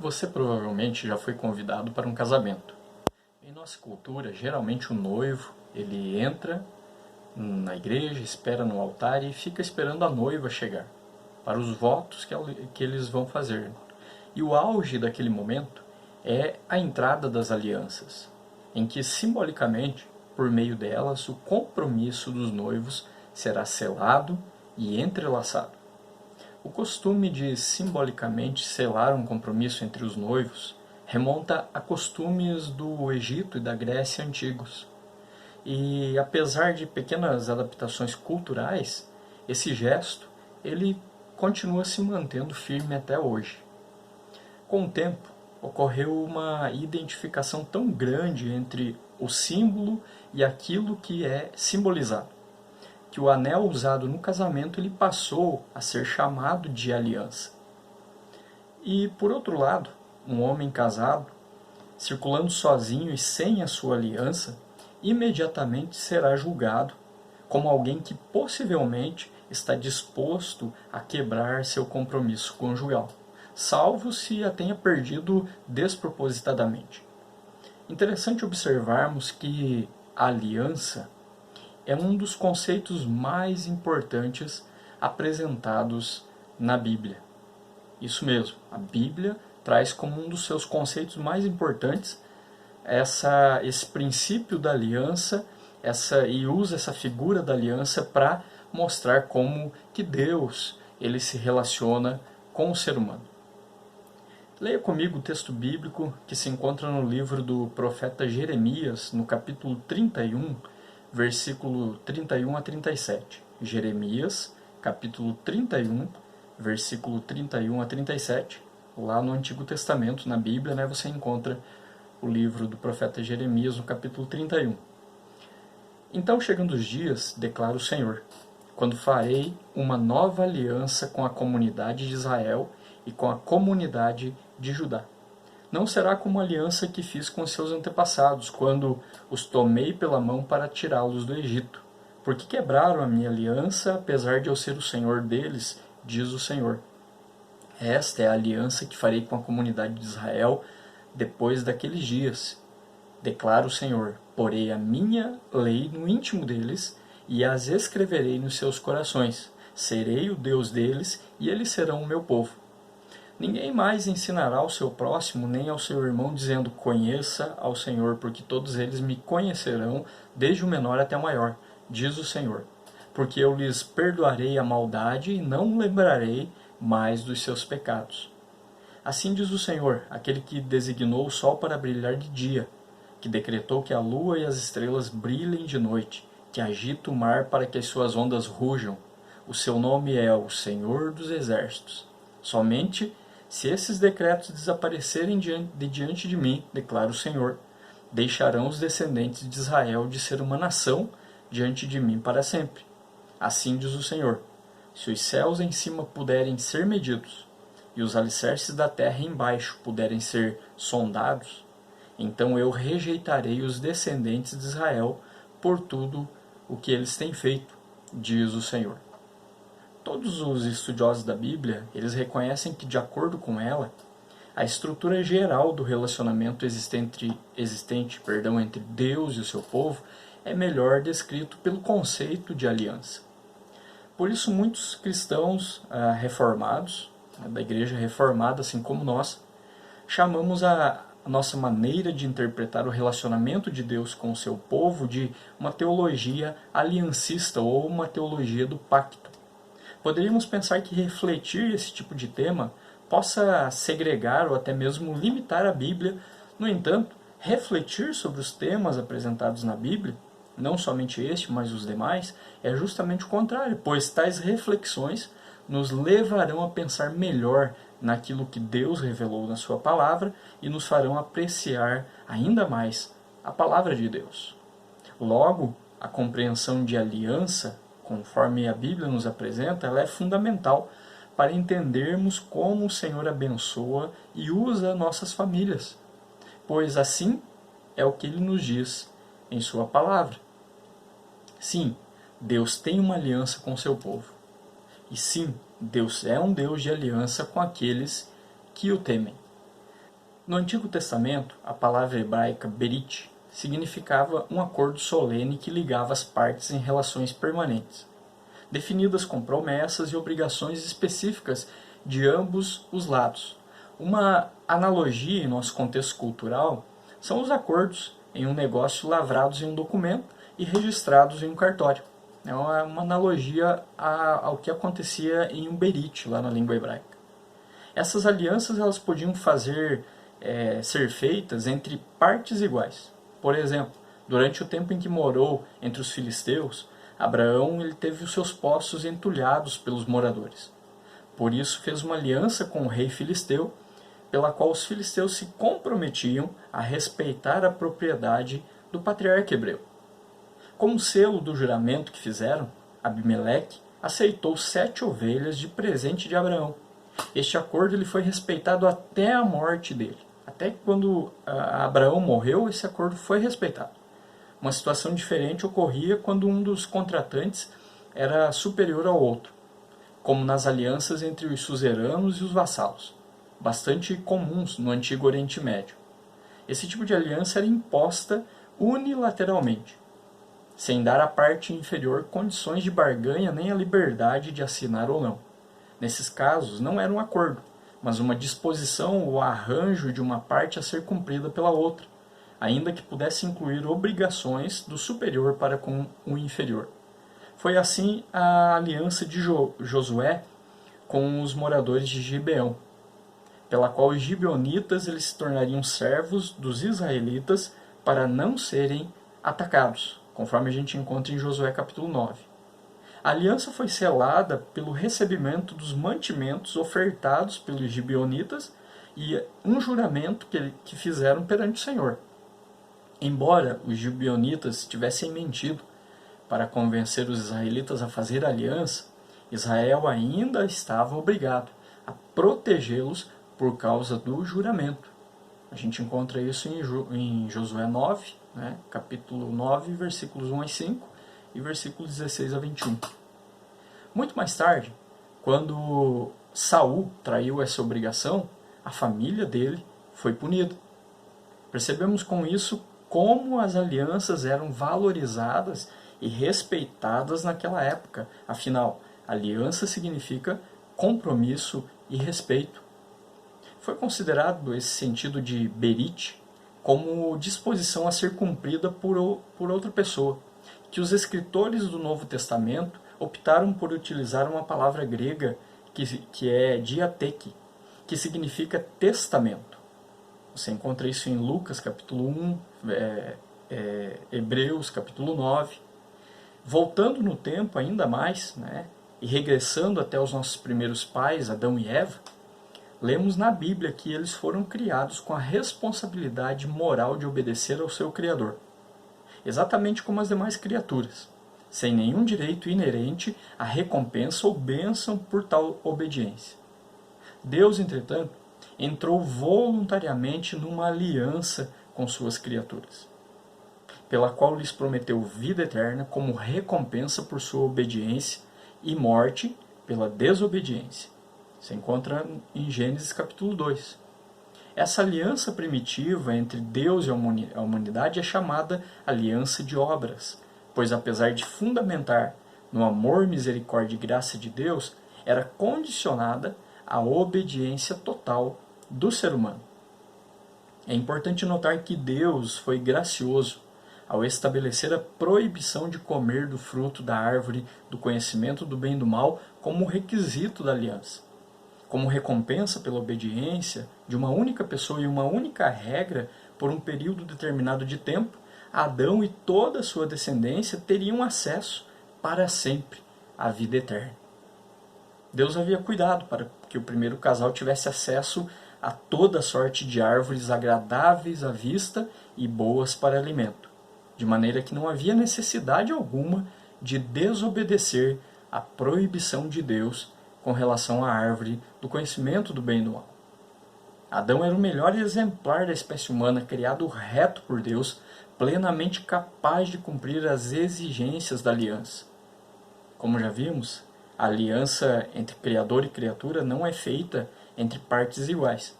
Você provavelmente já foi convidado para um casamento. Em nossa cultura, geralmente o noivo, ele entra na igreja, espera no altar e fica esperando a noiva chegar, para os votos que eles vão fazer. E o auge daquele momento é a entrada das alianças, em que simbolicamente, por meio delas, o compromisso dos noivos será selado e entrelaçado. O costume de simbolicamente selar um compromisso entre os noivos remonta a costumes do Egito e da Grécia antigos. E apesar de pequenas adaptações culturais, esse gesto ele continua se mantendo firme até hoje. Com o tempo, ocorreu uma identificação tão grande entre o símbolo e aquilo que é simbolizado, que o anel usado no casamento ele passou a ser chamado de aliança. E, por outro lado, um homem casado, circulando sozinho e sem a sua aliança, imediatamente será julgado como alguém que possivelmente está disposto a quebrar seu compromisso conjugal, salvo se a tenha perdido despropositadamente. Interessante observarmos que a aliança é um dos conceitos mais importantes apresentados na Bíblia. Isso mesmo, a Bíblia traz como um dos seus conceitos mais importantes esse princípio da aliança e usa essa figura da aliança para mostrar como que Deus ele se relaciona com o ser humano. Leia comigo o texto bíblico que se encontra no livro do profeta Jeremias, no capítulo 31, versículo 31 a 37. Jeremias, capítulo 31, versículo 31 a 37. Lá no Antigo Testamento, na Bíblia, você encontra o livro do profeta Jeremias, no capítulo 31. Então, chegando os dias, declara o Senhor, quando farei uma nova aliança com a comunidade de Israel e com a comunidade de Judá. Não será como a aliança que fiz com seus antepassados, quando os tomei pela mão para tirá-los do Egito, porque quebraram a minha aliança, apesar de eu ser o Senhor deles, diz o Senhor. Esta é a aliança que farei com a comunidade de Israel depois daqueles dias, declara o Senhor. Porei a minha lei no íntimo deles e as escreverei nos seus corações. Serei o Deus deles e eles serão o meu povo. Ninguém mais ensinará ao seu próximo nem ao seu irmão, dizendo, conheça ao Senhor, porque todos eles me conhecerão, desde o menor até o maior, diz o Senhor. Porque eu lhes perdoarei a maldade e não lembrarei mais dos seus pecados. Assim diz o Senhor, aquele que designou o sol para brilhar de dia, que decretou que a lua e as estrelas brilhem de noite, que agita o mar para que as suas ondas rujam. O seu nome é o Senhor dos Exércitos. Somente se esses decretos desaparecerem diante de mim, declara o Senhor, deixarão os descendentes de Israel de ser uma nação diante de mim para sempre. Assim diz o Senhor, se os céus em cima puderem ser medidos, e os alicerces da terra embaixo puderem ser sondados, então eu rejeitarei os descendentes de Israel por tudo o que eles têm feito, diz o Senhor. Todos os estudiosos da Bíblia, eles reconhecem que, de acordo com ela, a estrutura geral do relacionamento existente entre Deus e o seu povo é melhor descrito pelo conceito de aliança. Por isso, muitos cristãos reformados, da igreja reformada, assim como nós, chamamos a nossa maneira de interpretar o relacionamento de Deus com o seu povo de uma teologia aliancista ou uma teologia do pacto. Poderíamos pensar que refletir esse tipo de tema possa segregar ou até mesmo limitar a Bíblia. No entanto, refletir sobre os temas apresentados na Bíblia, não somente este, mas os demais, é justamente o contrário, pois tais reflexões nos levarão a pensar melhor naquilo que Deus revelou na sua palavra e nos farão apreciar ainda mais a palavra de Deus. Logo, a compreensão de aliança, conforme a Bíblia nos apresenta, ela é fundamental para entendermos como o Senhor abençoa e usa nossas famílias, pois assim é o que Ele nos diz em sua palavra. Sim, Deus tem uma aliança com o seu povo. E sim, Deus é um Deus de aliança com aqueles que o temem. No Antigo Testamento, a palavra hebraica berit significava um acordo solene que ligava as partes em relações permanentes, definidas com promessas e obrigações específicas de ambos os lados. Uma analogia em nosso contexto cultural são os acordos em um negócio lavrados em um documento e registrados em um cartório. É uma analogia ao que acontecia em um berit, lá na língua hebraica. Essas alianças elas podiam ser feitas entre partes iguais. Por exemplo, durante o tempo em que morou entre os filisteus, Abraão ele teve os seus poços entulhados pelos moradores. Por isso fez uma aliança com o rei filisteu, pela qual os filisteus se comprometiam a respeitar a propriedade do patriarca hebreu. Como selo do juramento que fizeram, Abimeleque aceitou 7 ovelhas de presente de Abraão. Este acordo ele foi respeitado até a morte dele. Até que quando Abraão morreu, esse acordo foi respeitado. Uma situação diferente ocorria quando um dos contratantes era superior ao outro, como nas alianças entre os suzeranos e os vassalos, bastante comuns no Antigo Oriente Médio. Esse tipo de aliança era imposta unilateralmente, sem dar à parte inferior condições de barganha nem a liberdade de assinar ou não. Nesses casos, não era um acordo, mas uma disposição ou arranjo de uma parte a ser cumprida pela outra, ainda que pudesse incluir obrigações do superior para com o inferior. Foi assim a aliança de Josué com os moradores de Gibeão, pela qual os gibeonitas eles se tornariam servos dos israelitas para não serem atacados, conforme a gente encontra em Josué capítulo 9. A aliança foi selada pelo recebimento dos mantimentos ofertados pelos gibeonitas e um juramento que fizeram perante o Senhor. Embora os gibeonitas tivessem mentido para convencer os israelitas a fazer aliança, Israel ainda estava obrigado a protegê-los por causa do juramento. A gente encontra isso em Josué 9, capítulo 9, versículos 1 a 5 e versículos 16 a 21. Muito mais tarde, quando Saul traiu essa obrigação, a família dele foi punida. Percebemos com isso como as alianças eram valorizadas e respeitadas naquela época. Afinal, aliança significa compromisso e respeito. Foi considerado esse sentido de berit como disposição a ser cumprida por outra pessoa, que os escritores do Novo Testamento optaram por utilizar uma palavra grega que é diateque, que significa testamento. Você encontra isso em Lucas capítulo 1, Hebreus capítulo 9. Voltando no tempo ainda mais, e regressando até os nossos primeiros pais, Adão e Eva, lemos na Bíblia que eles foram criados com a responsabilidade moral de obedecer ao seu Criador, exatamente como as demais criaturas, sem nenhum direito inerente à recompensa ou bênção por tal obediência. Deus, entretanto, entrou voluntariamente numa aliança com suas criaturas, pela qual lhes prometeu vida eterna como recompensa por sua obediência e morte pela desobediência. Se encontra em Gênesis capítulo 2. Essa aliança primitiva entre Deus e a humanidade é chamada aliança de obras, pois apesar de fundamentar no amor, misericórdia e graça de Deus, era condicionada à obediência total do ser humano. É importante notar que Deus foi gracioso ao estabelecer a proibição de comer do fruto da árvore do conhecimento do bem e do mal como requisito da aliança. Como recompensa pela obediência de uma única pessoa e uma única regra por um período determinado de tempo, Adão e toda a sua descendência teriam acesso para sempre à vida eterna. Deus havia cuidado para que o primeiro casal tivesse acesso a toda sorte de árvores agradáveis à vista e boas para alimento, de maneira que não havia necessidade alguma de desobedecer à proibição de Deus com relação à árvore do conhecimento do bem e do mal. Adão era o melhor exemplar da espécie humana, criado reto por Deus, plenamente capaz de cumprir as exigências da aliança. Como já vimos, a aliança entre Criador e criatura não é feita entre partes iguais.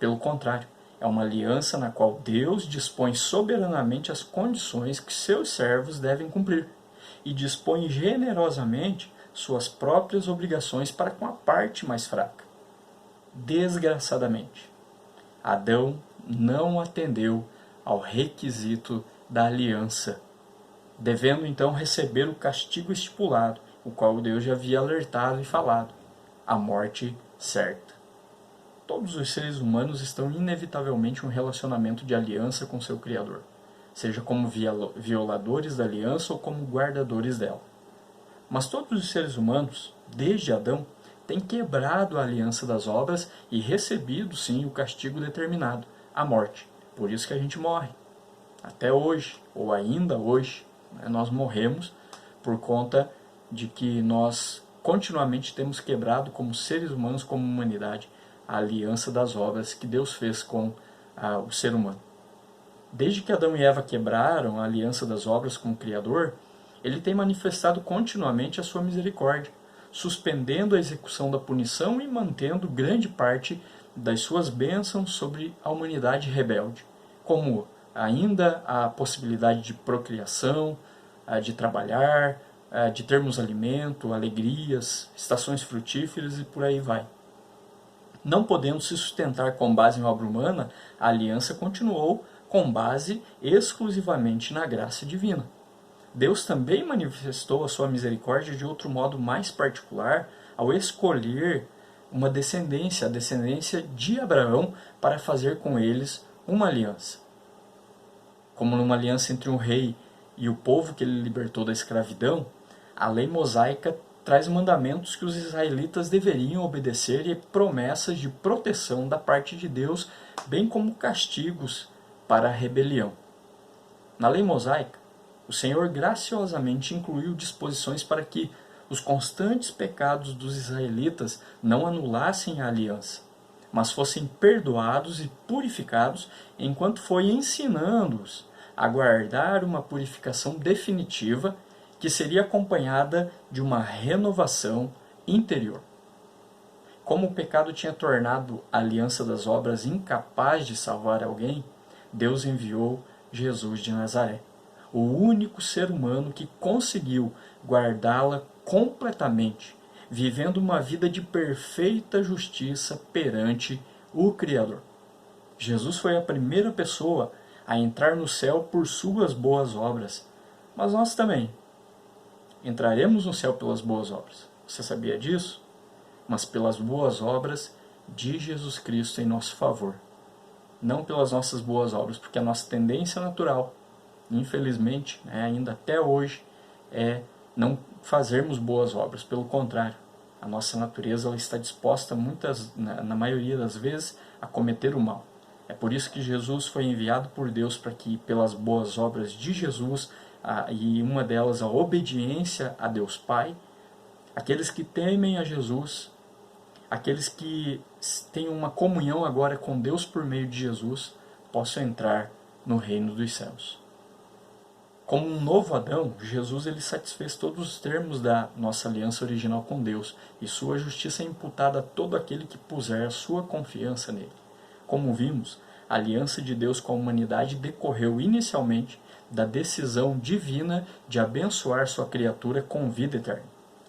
Pelo contrário, É uma aliança na qual Deus dispõe soberanamente as condições que seus servos devem cumprir e dispõe generosamente suas próprias obrigações para com a parte mais fraca. Desgraçadamente, Adão não atendeu ao requisito da aliança, devendo então receber o castigo estipulado, o qual Deus já havia alertado e falado, a morte certa. Todos os seres humanos estão inevitavelmente em um relacionamento de aliança com seu Criador, seja como violadores da aliança ou como guardadores dela. Mas todos os seres humanos, desde Adão, têm quebrado a aliança das obras e recebido, sim, o castigo determinado, a morte. Por isso que a gente morre. Até hoje, ou ainda hoje, nós morremos por conta de que nós continuamente temos quebrado como seres humanos, como humanidade, a aliança das obras que Deus fez com o ser humano. Desde que Adão e Eva quebraram a aliança das obras com o Criador, ele tem manifestado continuamente a sua misericórdia, suspendendo a execução da punição e mantendo grande parte das suas bênçãos sobre a humanidade rebelde, como ainda a possibilidade de procriação, de trabalhar, de termos alimento, alegrias, estações frutíferas e por aí vai. Não podendo se sustentar com base em obra humana, a aliança continuou com base exclusivamente na graça divina. Deus também manifestou a sua misericórdia de outro modo mais particular ao escolher uma descendência, a descendência de Abraão, para fazer com eles uma aliança. Como numa aliança entre um rei e o povo que ele libertou da escravidão, a lei mosaica traz mandamentos que os israelitas deveriam obedecer e promessas de proteção da parte de Deus, bem como castigos para a rebelião. Na lei mosaica, o Senhor graciosamente incluiu disposições para que os constantes pecados dos israelitas não anulassem a aliança, mas fossem perdoados e purificados enquanto foi ensinando-os a guardar uma purificação definitiva que seria acompanhada de uma renovação interior. Como o pecado tinha tornado a aliança das obras incapaz de salvar alguém, Deus enviou Jesus de Nazaré, o único ser humano que conseguiu guardá-la completamente, vivendo uma vida de perfeita justiça perante o Criador. Jesus foi a primeira pessoa a entrar no céu por suas boas obras, mas nós também entraremos no céu pelas boas obras. Você sabia disso? Mas pelas boas obras de Jesus Cristo em nosso favor. Não pelas nossas boas obras, porque a nossa tendência natural, infelizmente, ainda até hoje, é não fazermos boas obras. Pelo contrário, a nossa natureza ela está disposta, na maioria das vezes, a cometer o mal. É por isso que Jesus foi enviado por Deus para que, pelas boas obras de Jesus, e uma delas a obediência a Deus Pai, aqueles que temem a Jesus, aqueles que têm uma comunhão agora com Deus por meio de Jesus, possam entrar no reino dos céus. Como um novo Adão, Jesus ele satisfez todos os termos da nossa aliança original com Deus, e sua justiça é imputada a todo aquele que puser a sua confiança nele. Como vimos, a aliança de Deus com a humanidade decorreu inicialmente da decisão divina de abençoar sua criatura com vida eterna.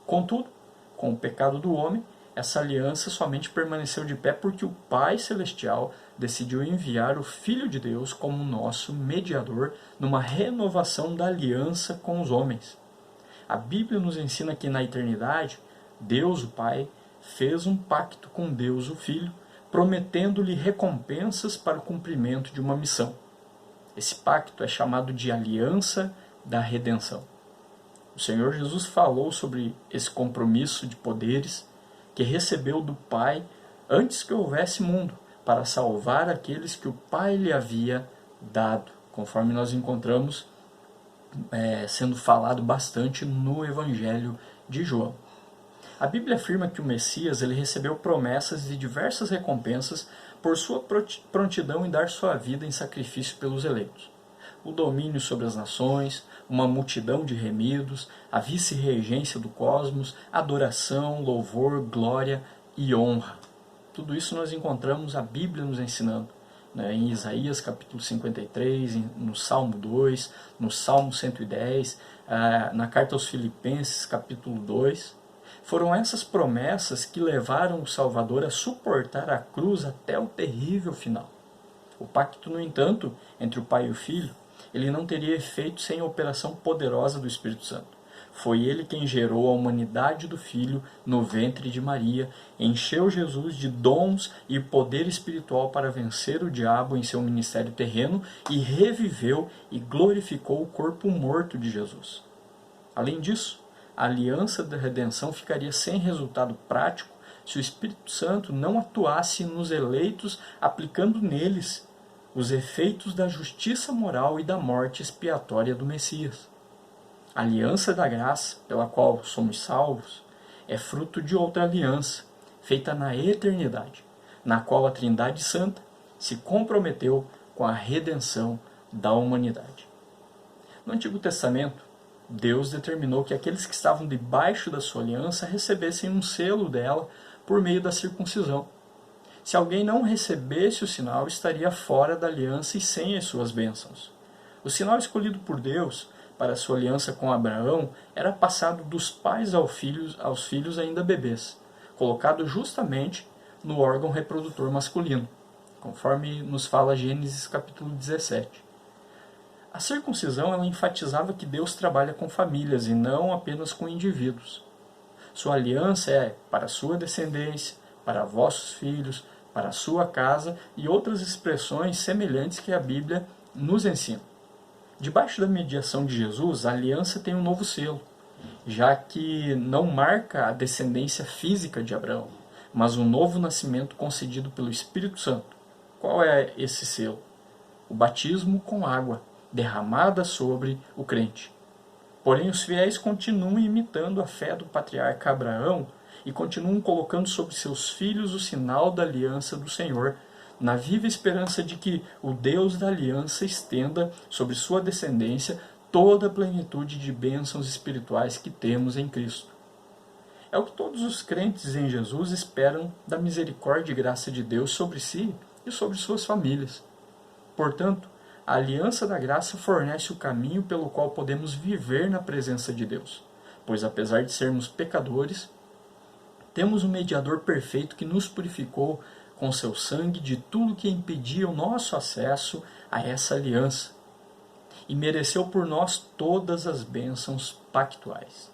Contudo, com o pecado do homem, essa aliança somente permaneceu de pé porque o Pai Celestial decidiu enviar o Filho de Deus como nosso mediador numa renovação da aliança com os homens. A Bíblia nos ensina que na eternidade, Deus, o Pai, fez um pacto com Deus, o Filho, prometendo-lhe recompensas para o cumprimento de uma missão. Esse pacto é chamado de Aliança da Redenção. O Senhor Jesus falou sobre esse compromisso de poderes que recebeu do Pai antes que houvesse mundo, para salvar aqueles que o Pai lhe havia dado, conforme nós encontramos sendo falado bastante no Evangelho de João. A Bíblia afirma que o Messias ele recebeu promessas e diversas recompensas por sua prontidão em dar sua vida em sacrifício pelos eleitos. O domínio sobre as nações, uma multidão de remidos, a vice-regência do cosmos, adoração, louvor, glória e honra. Tudo isso nós encontramos a Bíblia nos ensinando. né, em Isaías capítulo 53, no Salmo 2, no Salmo 110, na carta aos Filipenses capítulo 2. Foram essas promessas que levaram o Salvador a suportar a cruz até o terrível final. O pacto, no entanto, entre o Pai e o Filho, ele não teria efeito sem a operação poderosa do Espírito Santo. Foi ele quem gerou a humanidade do Filho no ventre de Maria, encheu Jesus de dons e poder espiritual para vencer o diabo em seu ministério terreno e reviveu e glorificou o corpo morto de Jesus. Além disso, a aliança da redenção ficaria sem resultado prático se o Espírito Santo não atuasse nos eleitos, aplicando neles os efeitos da justiça moral e da morte expiatória do Messias. A aliança da graça, pela qual somos salvos, é fruto de outra aliança, feita na eternidade, na qual a Trindade Santa se comprometeu com a redenção da humanidade. No Antigo Testamento, Deus determinou que aqueles que estavam debaixo da sua aliança recebessem um selo dela por meio da circuncisão. Se alguém não recebesse o sinal, estaria fora da aliança e sem as suas bênçãos. O sinal escolhido por Deus para a sua aliança com Abraão era passado dos pais aos filhos ainda bebês, colocado justamente no órgão reprodutor masculino, conforme nos fala Gênesis capítulo 17. A circuncisão ela enfatizava que Deus trabalha com famílias e não apenas com indivíduos. Sua aliança é para a sua descendência, para vossos filhos, para a sua casa e outras expressões semelhantes que a Bíblia nos ensina. Debaixo da mediação de Jesus, a aliança tem um novo selo, já que não marca a descendência física de Abraão, mas um novo nascimento concedido pelo Espírito Santo. Qual é esse selo? O batismo com água, derramada sobre o crente. Porém, os fiéis continuam imitando a fé do patriarca Abraão e continuam colocando sobre seus filhos o sinal da aliança do Senhor, na viva esperança de que o Deus da aliança estenda sobre sua descendência toda a plenitude de bênçãos espirituais que temos em Cristo. É o que todos os crentes em Jesus esperam da misericórdia e graça de Deus sobre si e sobre suas famílias. Portanto, a aliança da graça fornece o caminho pelo qual podemos viver na presença de Deus, pois apesar de sermos pecadores, temos um mediador perfeito que nos purificou com seu sangue de tudo que impedia o nosso acesso a essa aliança e mereceu por nós todas as bênçãos pactuais.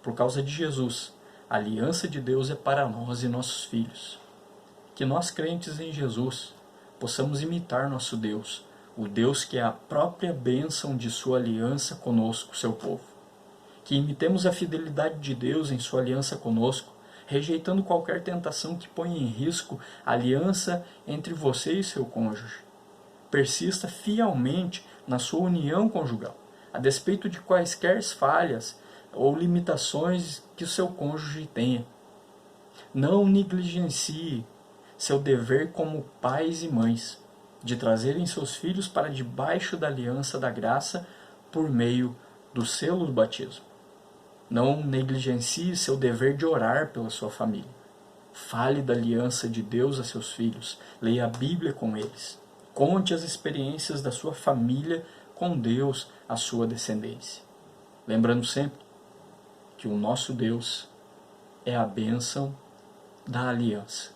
Por causa de Jesus, a aliança de Deus é para nós e nossos filhos. Que nós crentes em Jesus possamos imitar nosso Deus, o Deus que é a própria bênção de sua aliança conosco, seu povo. Que imitemos a fidelidade de Deus em sua aliança conosco, rejeitando qualquer tentação que ponha em risco a aliança entre você e seu cônjuge. Persista fielmente na sua união conjugal, a despeito de quaisquer falhas ou limitações que o seu cônjuge tenha. Não negligencie seu dever como pais e mães, de trazerem seus filhos para debaixo da aliança da graça por meio do selo do batismo. Não negligencie seu dever de orar pela sua família. Fale da aliança de Deus a seus filhos. Leia a Bíblia com eles. Conte as experiências da sua família com Deus, a sua descendência. Lembrando sempre que o nosso Deus é a bênção da aliança.